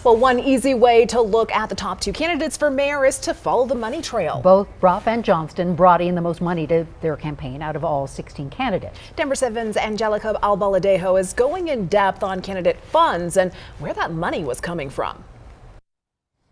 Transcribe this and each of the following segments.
Well, one easy way to look at the top two candidates for mayor is to follow the money trail. Both Brough and Johnston brought in the most money to their campaign out of all 16 candidates. Denver 7's Angelica Albaladejo is going in depth on candidate funds and where that money was coming from.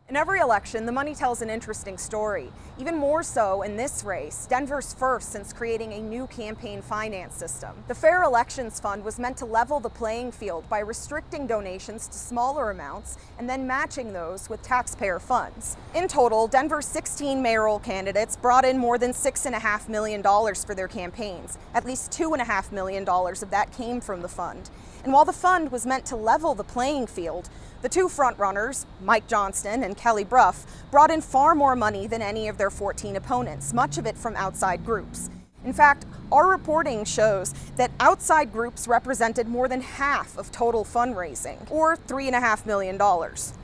In every election, the money tells an interesting story. Even more so in this race, Denver's first since creating a new campaign finance system. The Fair Elections Fund was meant to level the playing field by restricting donations to smaller amounts and then matching those with taxpayer funds. In total, Denver's 16 mayoral candidates brought in more than $6.5 million for their campaigns. At least $2.5 million of that came from the fund. And while the fund was meant to level the playing field, the two frontrunners, Mike Johnston and Kelly Brough, brought in far more money than any of their 14 opponents, much of it from outside groups. In fact, our reporting shows that outside groups represented more than half of total fundraising, or $3.5 million.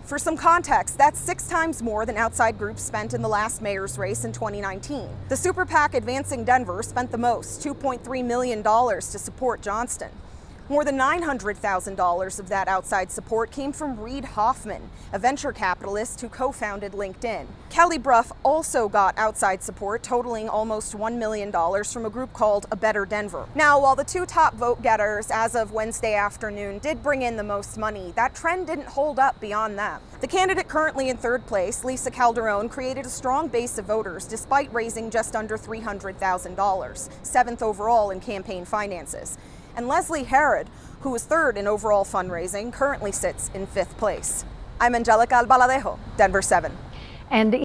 For some context, that's 6 times more than outside groups spent in the last mayor's race in 2019. The Super PAC Advancing Denver spent the most, $2.3 million, to support Johnston. More than $900,000 of that outside support came from Reid Hoffman, a venture capitalist who co-founded LinkedIn. Kelly Brough also got outside support totaling almost $1 million from a group called A Better Denver. Now, while the two top vote getters as of Wednesday afternoon did bring in the most money, that trend didn't hold up beyond them. The candidate currently in third place, Lisa Calderon, created a strong base of voters despite raising just under $300,000, seventh overall in campaign finances. And Leslie Herod, who is third in overall fundraising, currently sits in fifth place. I'm Angelica Albaladejo, Denver 7. And